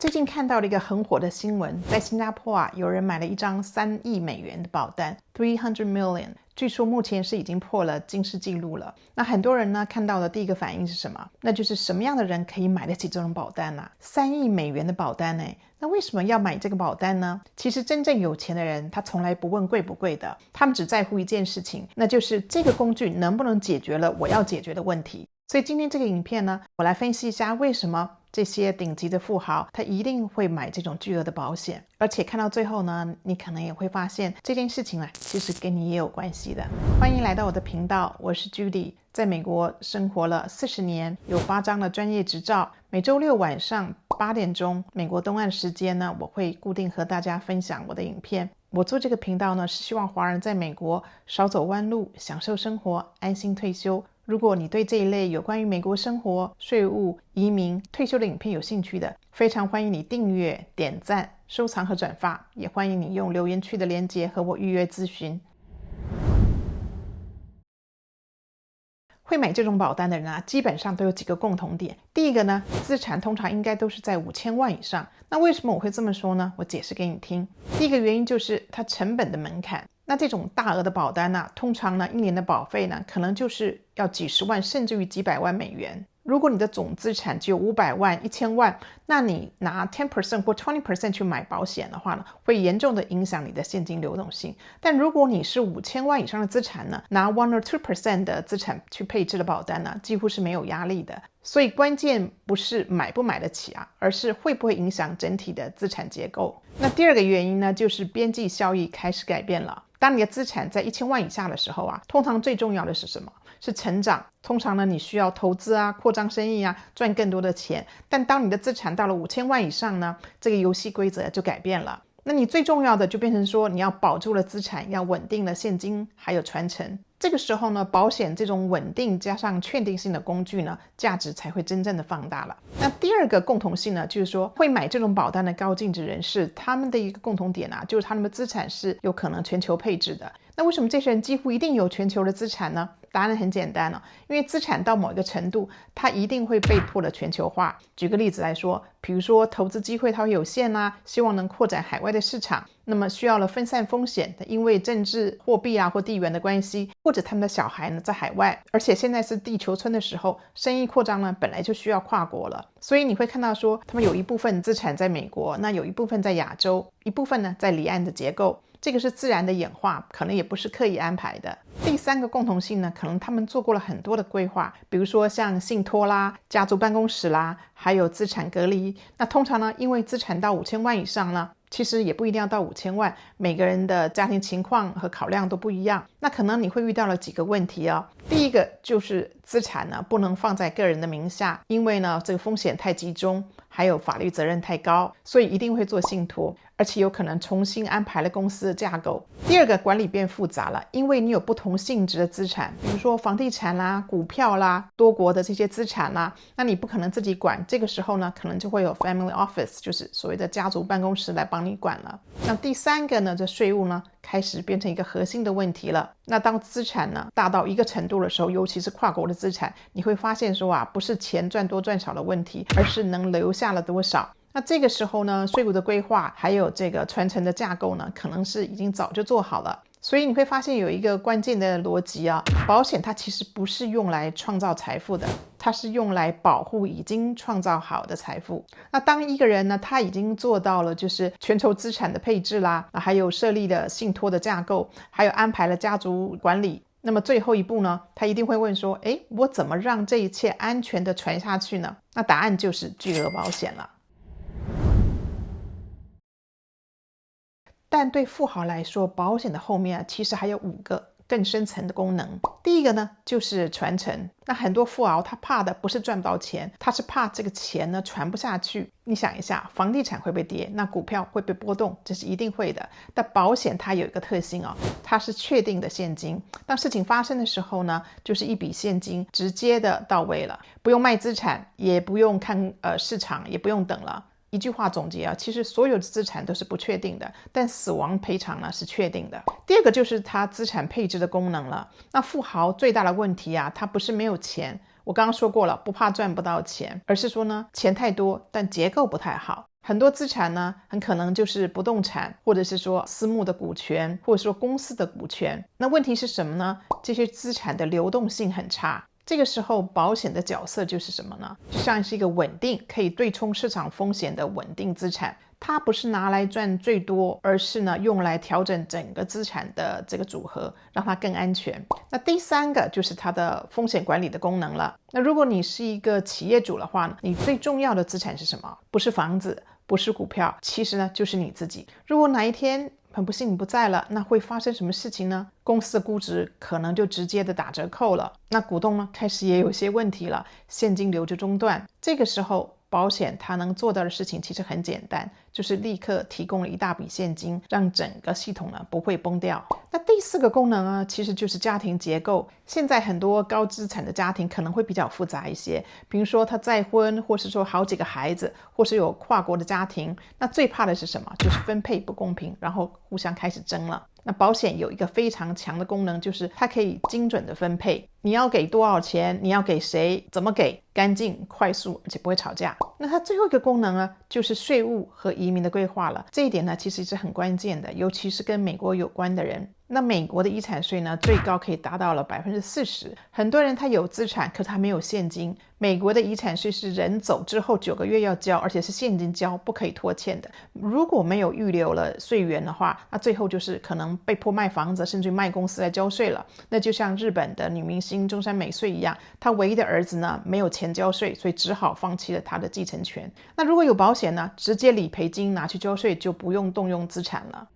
最近看到了一个很火的新闻，在新加坡啊，有人买了一张3亿美元的保单，300 million， 据说目前是已经破了金氏纪录了。那很多人呢看到的第一个反应是什么？那就是什么样的人可以买得起这种保单啊？3亿美元的保单呢？那为什么要买这个保单呢？其实真正有钱的人，他从来不问贵不贵的，他们只在乎一件事情，那就是这个工具能不能解决了我要解决的问题。所以今天这个影片呢，我来分析一下为什么这些顶级的富豪他一定会买这种巨额的保险，而且看到最后呢，你可能也会发现这件事情啊，其实跟你也有关系的。欢迎来到我的频道，我是 Judy， 在美国生活了40年，有8张的专业执照。每周六晚上8点钟美国东岸时间呢，我会固定和大家分享我的影片。我做这个频道呢，是希望华人在美国少走弯路，享受生活，安心退休。如果你对这一类有关于美国生活、税务、移民、退休的影片有兴趣的，非常欢迎你订阅、点赞、收藏和转发，也欢迎你用留言区的连结和我预约咨询。会买这种保单的人啊，基本上都有几个共同点。第一个呢，资产通常应该都是在5000万以上。那为什么我会这么说呢？我解释给你听。第一个原因就是它成本的门槛。那这种大额的保单呢，通常呢，1年的保费呢，可能就是要几十万甚至于几百万美元。如果你的总资产只有500万、1000万，那你拿 10% 或 20% 去买保险的话呢，会严重的影响你的现金流动性。但如果你是5000万以上的资产呢，拿 1 or 2% 的资产去配置的保单呢，几乎是没有压力的。所以关键不是买不买得起啊，而是会不会影响整体的资产结构。那第二个原因呢，就是边际效益开始改变了。当你的资产在1000万以下的时候啊，通常最重要的是什么？是成长。通常呢，你需要投资啊，扩张生意啊，赚更多的钱。但当你的资产到了5000万以上呢，这个游戏规则就改变了。那你最重要的就变成说，你要保住了资产，要稳定的现金，还有传承。这个时候呢，保险这种稳定加上确定性的工具呢，价值才会真正的放大了。那第二个共同性呢，就是说会买这种保单的高净值人士，他们的一个共同点啊，就是他们的资产是有可能全球配置的。那为什么这些人几乎一定有全球的资产呢？答案很简单因为资产到某一个程度，它一定会被迫的全球化。举个例子来说，比如说投资机会它会有限啊，希望能扩展海外的市场，那么需要了分散风险，因为政治、货币啊或地缘的关系，或者他们的小孩呢在海外，而且现在是地球村的时候，生意扩张呢本来就需要跨国了，所以你会看到说，他们有一部分资产在美国，那有一部分在亚洲，一部分呢在离岸的结构。这个是自然的演化，可能也不是刻意安排的。第三个共同性呢，可能他们做过了很多的规划，比如说像信托啦、家族办公室啦，还有资产隔离。那通常呢，因为资产到5000万以上呢，其实也不一定要到5000万，每个人的家庭情况和考量都不一样。那可能你会遇到了几个问题第一个就是资产呢不能放在个人的名下，因为呢这个风险太集中，还有法律责任太高，所以一定会做信托，而且有可能重新安排了公司的架构。第二个，管理变复杂了，因为你有不同性质的资产，比如说房地产啦、股票啦、多国的这些资产啦，那你不可能自己管，这个时候呢可能就会有 family office， 就是所谓的家族办公室来帮你管了。那第三个呢，这税务呢开始变成一个核心的问题了。那当资产呢大到一个程度的时候，尤其是跨国的资产，你会发现说不是钱赚多赚少的问题，而是能留下了多少。那这个时候呢，税务的规划还有这个传承的架构呢，可能是已经早就做好了。所以你会发现有一个关键的逻辑保险它其实不是用来创造财富的，它是用来保护已经创造好的财富。那当一个人呢，他已经做到了就是全球资产的配置啦，还有设立的信托的架构，还有安排了家族管理，那么最后一步呢，他一定会问说，我怎么让这一切安全的传下去呢？那答案就是巨额保险了。但对富豪来说，保险的后面其实还有5个更深层的功能。第一个呢，就是传承。那很多富豪他怕的不是赚不到钱，他是怕这个钱呢传不下去。你想一下，房地产会被跌，那股票会被波动，这是一定会的。但保险它有一个特性它是确定的现金。当事情发生的时候呢，就是一笔现金直接的到位了，不用卖资产，也不用看市场，也不用等了。一句话总结其实所有的资产都是不确定的，但死亡赔偿呢是确定的。第二个就是它资产配置的功能了。那富豪最大的问题他不是没有钱，我刚刚说过了，不怕赚不到钱，而是说呢钱太多，但结构不太好。很多资产呢，很可能就是不动产，或者是说私募的股权，或者说公司的股权。那问题是什么呢？这些资产的流动性很差。这个时候保险的角色就是什么呢？就像是一个稳定，可以对冲市场风险的稳定资产。它不是拿来赚最多，而是呢用来调整整个资产的这个组合，让它更安全。那第三个就是它的风险管理的功能了。那如果你是一个企业主的话呢，你最重要的资产是什么？不是房子，不是股票，其实呢就是你自己。如果哪一天很不幸你不在了，那会发生什么事情呢？公司的估值可能就直接的打折扣了，那股东呢开始也有些问题了，现金流就中断。这个时候保险它能做到的事情其实很简单，就是立刻提供了一大笔现金，让整个系统呢不会崩掉。那第四个功能呢，其实就是家庭结构。现在很多高资产的家庭可能会比较复杂一些，比如说他再婚，或是说好几个孩子，或是有跨国的家庭。那最怕的是什么？就是分配不公平，然后互相开始争了。那保险有一个非常强的功能，就是它可以精准的分配，你要给多少钱，你要给谁，怎么给，干净、快速，而且不会吵架。那它最后一个功能呢，就是税务和移民的规划了。这一点呢，其实是很关键的，尤其是跟美国有关的人。那美国的遗产税呢，最高可以达到了40%。很多人他有资产，可是他没有现金。美国的遗产税是人走之后9个月要交，而且是现金交，不可以拖欠的。如果没有预留了税源的话，那最后就是可能被迫卖房子，甚至卖公司来交税了。那就像日本的女明星中山美穗一样，她唯一的儿子呢没有钱交税，所以只好放弃了他的继承权。那如果有保险呢，直接理赔金拿去交税，就不用动用资产了。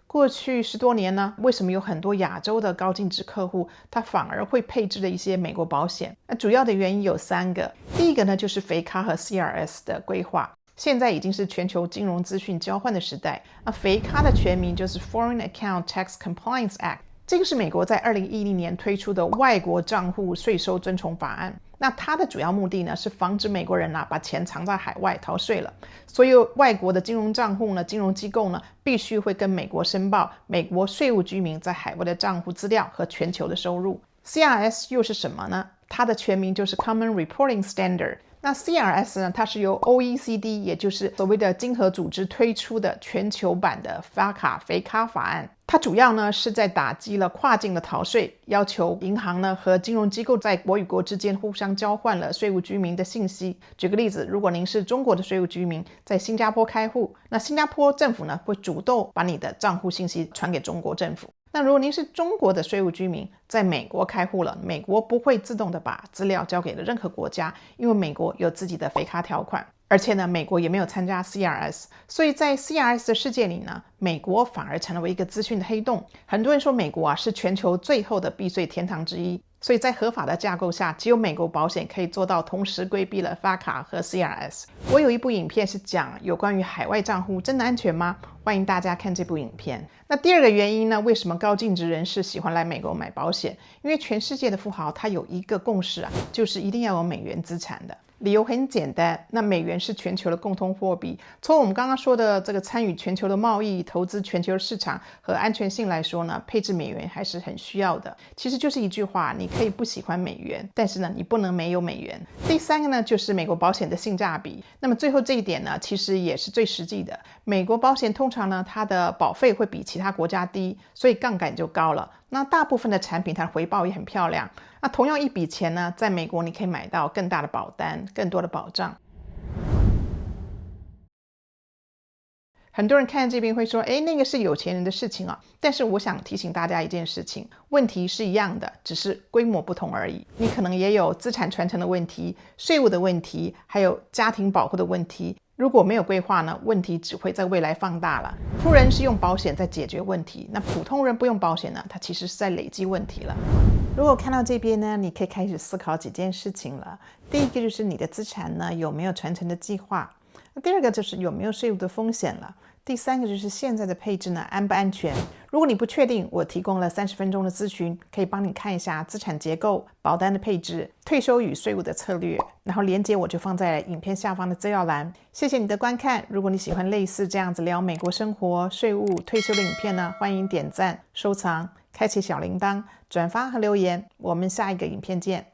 过去10多年呢，为什么有很多亚洲的高净值客户，他反而会配置了一些美国保险？那主要的原因有3个。第一个呢，就是肥咖和 CRS 的规划。现在已经是全球金融资讯交换的时代。那肥咖的全名就是 Foreign Account Tax Compliance Act。这个是美国在2010年推出的外国账户税收遵从法案。那它的主要目的呢，是防止美国人把钱藏在海外逃税了。所有外国的金融账户呢，金融机构呢，必须会跟美国申报美国税务居民在海外的账户资料和全球的收入。CRS 又是什么呢？它的全名就是 Common Reporting Standard。那 CRS 呢，它是由 OECD， 也就是所谓的经合组织推出的全球版的肥咖法案。它主要呢是在打击了跨境的逃税，要求银行呢和金融机构在国与国之间互相交换了税务居民的信息。举个例子，如果您是中国的税务居民，在新加坡开户，那新加坡政府呢会主动把你的账户信息传给中国政府。那如果您是中国的税务居民，在美国开户了，美国不会自动的把资料交给了任何国家，因为美国有自己的肥咖条款。而且呢，美国也没有参加 CRS， 所以在 CRS 的世界里呢，美国反而成为一个资讯的黑洞。很多人说美国是全球最后的避税天堂之一，所以在合法的架构下，只有美国保险可以做到同时规避了 FATCA 和 CRS。我有一部影片是讲有关于海外账户真的安全吗？欢迎大家看这部影片。那第二个原因呢，为什么高净值人士喜欢来美国买保险？因为全世界的富豪他有一个共识就是一定要有美元资产的。理由很简单，那美元是全球的共同货币。从我们刚刚说的这个参与全球的贸易、投资全球市场和安全性来说呢，配置美元还是很需要的。其实就是一句话，你可以不喜欢美元，但是呢，你不能没有美元。第三个呢，就是美国保险的性价比。那么最后这一点呢，其实也是最实际的。美国保险通常呢，它的保费会比其他国家低，所以杠杆就高了。那大部分的产品它的回报也很漂亮。那同样一笔钱呢，在美国你可以买到更大的保单，更多的保障。很多人看这边会说，那个是有钱人的事情啊。但是我想提醒大家一件事情，问题是一样的，只是规模不同而已。你可能也有资产传承的问题、税务的问题，还有家庭保护的问题。如果没有规划呢，问题只会在未来放大了。富人是用保险在解决问题，那普通人不用保险呢，他其实是在累积问题了。如果看到这边呢，你可以开始思考几件事情了。第一个就是你的资产呢有没有传承的计划，第二个就是有没有税务的风险了，第三个就是现在的配置呢安不安全。如果你不确定，我提供了30分钟的咨询，可以帮你看一下资产结构、保单的配置、退休与税务的策略，然后连结我就放在影片下方的资料栏。谢谢你的观看。如果你喜欢类似这样子聊美国生活、税务、退休的影片呢，欢迎点赞、收藏、开启小铃铛、转发和留言。我们下一个影片见。